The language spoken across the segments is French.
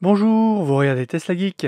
Bonjour, vous regardez Tesla Geek.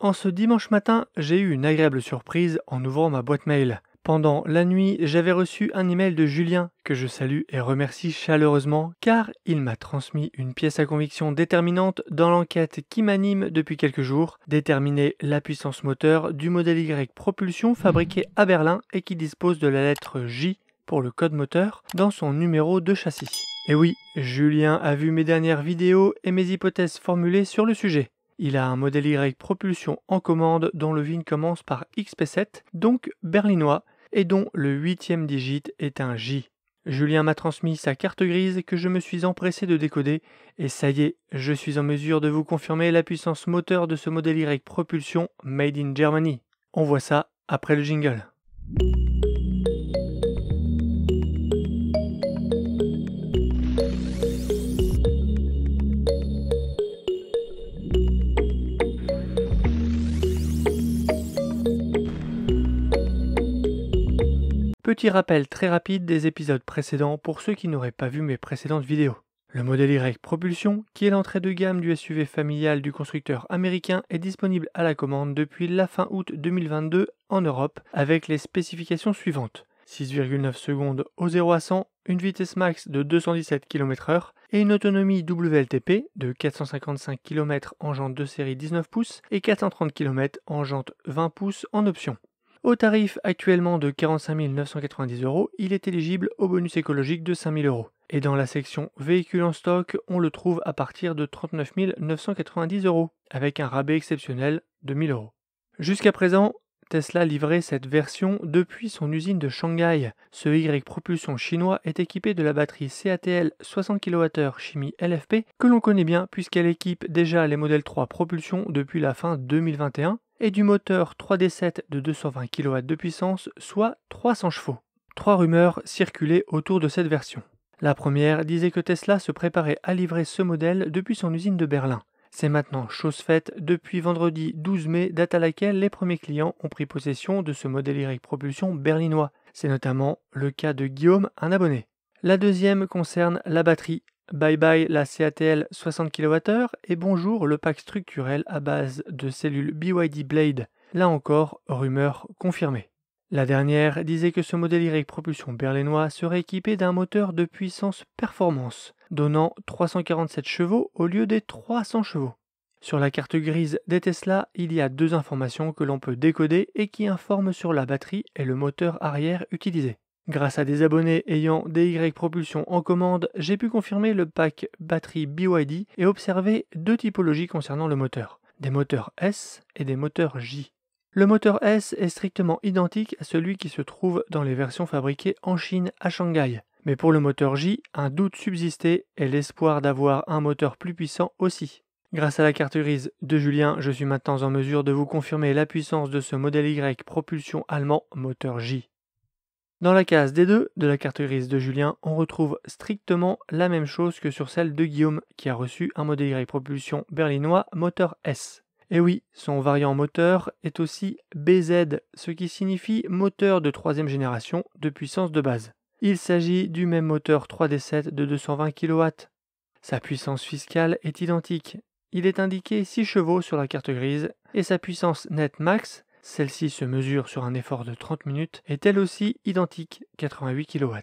En ce dimanche matin, j'ai eu une agréable surprise en ouvrant ma boîte mail. Pendant la nuit, j'avais reçu un email de Julien, que je salue et remercie chaleureusement, car il m'a transmis une pièce à conviction déterminante dans l'enquête qui m'anime depuis quelques jours, déterminer la puissance moteur du modèle Y propulsion fabriqué à Berlin et qui dispose de la lettre J pour le code moteur dans son numéro de châssis. Et oui, Julien a vu mes dernières vidéos et mes hypothèses formulées sur le sujet. Il a un modèle Y propulsion en commande dont le VIN commence par XP7, donc berlinois, et dont le 8e digit est un J. Julien m'a transmis sa carte grise que je me suis empressé de décoder, et ça y est, je suis en mesure de vous confirmer la puissance moteur de ce modèle Y propulsion made in Germany. On voit ça après le jingle. Petit rappel très rapide des épisodes précédents pour ceux qui n'auraient pas vu mes précédentes vidéos. Le modèle Y Propulsion, qui est l'entrée de gamme du SUV familial du constructeur américain, est disponible à la commande depuis la fin août 2022 en Europe avec les spécifications suivantes. 6,9 secondes au 0 à 100, une vitesse max de 217 km/h et une autonomie WLTP de 455 km en jante de série 19 pouces et 430 km en jante 20 pouces en option. Au tarif actuellement de 45 990 €, il est éligible au bonus écologique de 5 000 €. Et dans la section véhicules en stock, on le trouve à partir de 39 990 €, avec un rabais exceptionnel de 1 000 €. Jusqu'à présent, Tesla livrait cette version depuis son usine de Shanghai. Ce Y propulsion chinois est équipé de la batterie CATL 60 kWh chimie LFP, que l'on connaît bien puisqu'elle équipe déjà les modèles 3 propulsion depuis la fin 2021, et du moteur 3D7 de 220 kW de puissance, soit 300 chevaux. 3 rumeurs circulaient autour de cette version. La première disait que Tesla se préparait à livrer ce modèle depuis son usine de Berlin. C'est maintenant chose faite depuis vendredi 12 mai, date à laquelle les premiers clients ont pris possession de ce modèle Y propulsion berlinois. C'est notamment le cas de Guillaume, un abonné. La deuxième concerne la batterie. Bye bye la CATL 60 kWh et bonjour le pack structurel à base de cellules BYD Blade. Là encore, rumeur confirmée. La dernière disait que ce modèle Y propulsion berlinois serait équipé d'un moteur de puissance performance, donnant 347 chevaux au lieu des 300 chevaux. Sur la carte grise des Tesla, il y a 2 informations que l'on peut décoder et qui informent sur la batterie et le moteur arrière utilisé. Grâce à des abonnés ayant des Y propulsion en commande, j'ai pu confirmer le pack batterie BYD et observer 2 typologies concernant le moteur, des moteurs S et des moteurs J. Le moteur S est strictement identique à celui qui se trouve dans les versions fabriquées en Chine à Shanghai. Mais pour le moteur J, un doute subsistait et l'espoir d'avoir un moteur plus puissant aussi. Grâce à la carte grise de Julien, je suis maintenant en mesure de vous confirmer la puissance de ce modèle Y propulsion allemand moteur J. Dans la case D2 de la carte grise de Julien, on retrouve strictement la même chose que sur celle de Guillaume, qui a reçu un modèle Y propulsion berlinois moteur S. Et oui, son variant moteur est aussi BZ, ce qui signifie moteur de 3e génération de puissance de base. Il s'agit du même moteur 3D7 de 220 kW. Sa puissance fiscale est identique. Il est indiqué 6 chevaux sur la carte grise et sa puissance nette max, celle-ci se mesure sur un effort de 30 minutes, est elle aussi identique, 88 kW.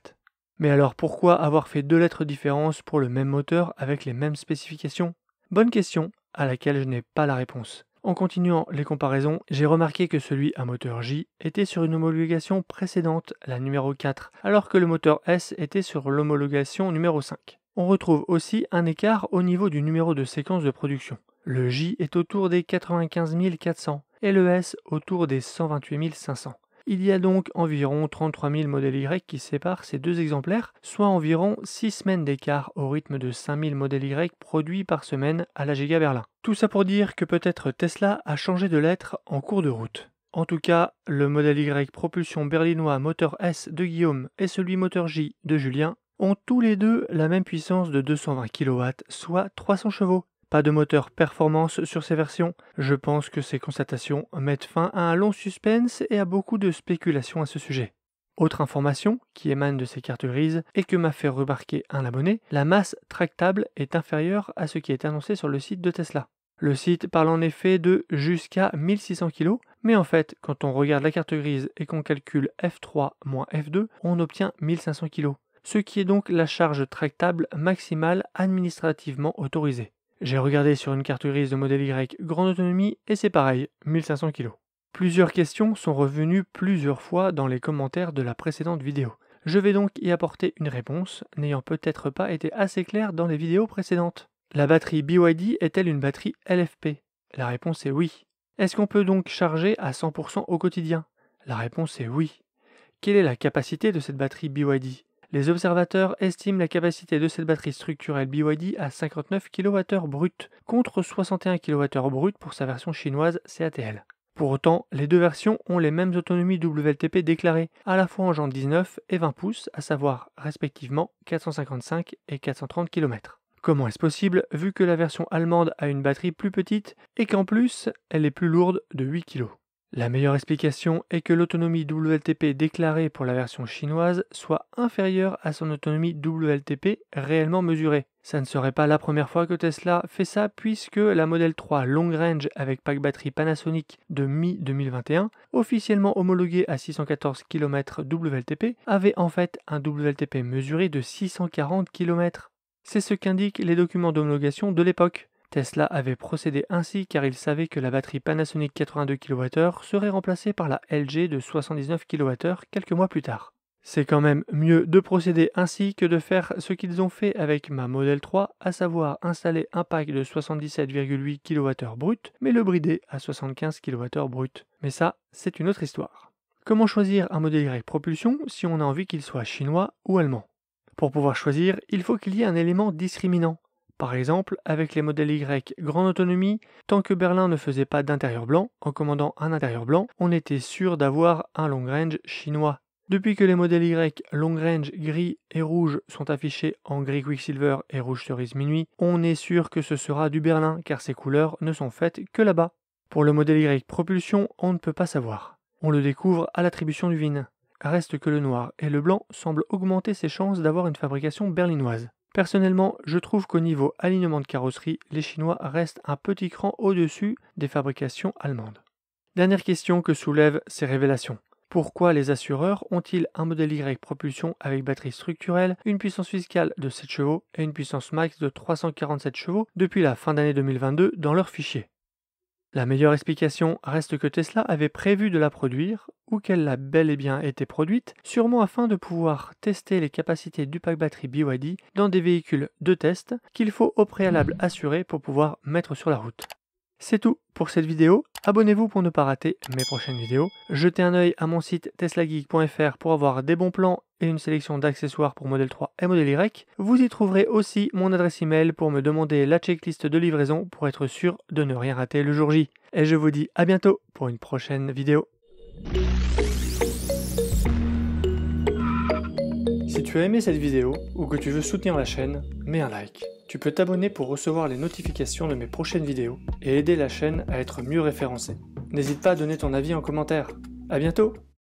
Mais alors pourquoi avoir fait 2 lettres de différence pour le même moteur avec les mêmes spécifications? Bonne question, à laquelle je n'ai pas la réponse. En continuant les comparaisons, j'ai remarqué que celui à moteur J était sur une homologation précédente, la numéro 4, alors que le moteur S était sur l'homologation numéro 5. On retrouve aussi un écart au niveau du numéro de séquence de production. Le J est autour des 95 400 et le S autour des 128 500. Il y a donc environ 33 000 modèles Y qui séparent ces 2 exemplaires, soit environ 6 semaines d'écart au rythme de 5 000 modèles Y produits par semaine à la Giga Berlin. Tout ça pour dire que peut-être Tesla a changé de lettre en cours de route. En tout cas, le modèle Y propulsion berlinois moteur S de Guillaume et celui moteur J de Julien ont tous les deux la même puissance de 220 kW, soit 300 chevaux. Pas de moteur performance sur ces versions. Je pense que ces constatations mettent fin à un long suspense et à beaucoup de spéculations à ce sujet. Autre information qui émane de ces cartes grises et que m'a fait remarquer un abonné, la masse tractable est inférieure à ce qui est annoncé sur le site de Tesla. Le site parle en effet de jusqu'à 1600 kg, mais en fait, quand on regarde la carte grise et qu'on calcule F3 moins F2, on obtient 1500 kg, ce qui est donc la charge tractable maximale administrativement autorisée. J'ai regardé sur une carte grise de modèle Y grande autonomie et c'est pareil, 1500 kg. Plusieurs questions sont revenues plusieurs fois dans les commentaires de la précédente vidéo. Je vais donc y apporter une réponse, n'ayant peut-être pas été assez clair dans les vidéos précédentes. La batterie BYD est-elle une batterie LFP? La réponse est oui. Est-ce qu'on peut donc charger à 100% au quotidien? La réponse est oui. Quelle est la capacité de cette batterie BYD? Les observateurs estiment la capacité de cette batterie structurelle BYD à 59 kWh brut, contre 61 kWh brut pour sa version chinoise CATL. Pour autant, les deux versions ont les mêmes autonomies WLTP déclarées, à la fois en jantes 19 et 20 pouces, à savoir respectivement 455 et 430 km. Comment est-ce possible, vu que la version allemande a une batterie plus petite et qu'en plus, elle est plus lourde de 8 kg? La meilleure explication est que l'autonomie WLTP déclarée pour la version chinoise soit inférieure à son autonomie WLTP réellement mesurée. Ça ne serait pas la première fois que Tesla fait ça, puisque la Model 3 Long Range avec pack batterie Panasonic de mi-2021, officiellement homologuée à 614 km WLTP, avait en fait un WLTP mesuré de 640 km. C'est ce qu'indiquent les documents d'homologation de l'époque. Tesla avait procédé ainsi car il savait que la batterie Panasonic 82 kWh serait remplacée par la LG de 79 kWh quelques mois plus tard. C'est quand même mieux de procéder ainsi que de faire ce qu'ils ont fait avec ma Model 3, à savoir installer un pack de 77,8 kWh brut, mais le brider à 75 kWh brut. Mais ça, c'est une autre histoire. Comment choisir un modèle Y propulsion si on a envie qu'il soit chinois ou allemand? Pour pouvoir choisir, il faut qu'il y ait un élément discriminant. Par exemple, avec les modèles Y grande autonomie, tant que Berlin ne faisait pas d'intérieur blanc, en commandant un intérieur blanc, on était sûr d'avoir un long range chinois. Depuis que les modèles Y long range gris et rouge sont affichés en gris Quicksilver et rouge cerise minuit, on est sûr que ce sera du Berlin car ces couleurs ne sont faites que là-bas. Pour le modèle Y propulsion, on ne peut pas savoir. On le découvre à l'attribution du VIN. Reste que le noir et le blanc semblent augmenter ses chances d'avoir une fabrication berlinoise. Personnellement, je trouve qu'au niveau alignement de carrosserie, les Chinois restent un petit cran au-dessus des fabrications allemandes. Dernière question que soulèvent ces révélations. Pourquoi les assureurs ont-ils un modèle Y propulsion avec batterie structurelle, une puissance fiscale de 7 chevaux et une puissance max de 347 chevaux depuis la fin d'année 2022 dans leur fichier? La meilleure explication reste que Tesla avait prévu de la produire, ou qu'elle l'a bel et bien été produite, sûrement afin de pouvoir tester les capacités du pack batterie BYD dans des véhicules de test qu'il faut au préalable assurer pour pouvoir mettre sur la route. C'est tout pour cette vidéo, abonnez-vous pour ne pas rater mes prochaines vidéos, jetez un œil à mon site teslageek.fr pour avoir des bons plans et une sélection d'accessoires pour Model 3 et Model Y. Vous y trouverez aussi mon adresse email pour me demander la checklist de livraison pour être sûr de ne rien rater le jour J. Et je vous dis à bientôt pour une prochaine vidéo. Si tu as aimé cette vidéo ou que tu veux soutenir la chaîne, mets un like. Tu peux t'abonner pour recevoir les notifications de mes prochaines vidéos et aider la chaîne à être mieux référencée. N'hésite pas à donner ton avis en commentaire. À bientôt!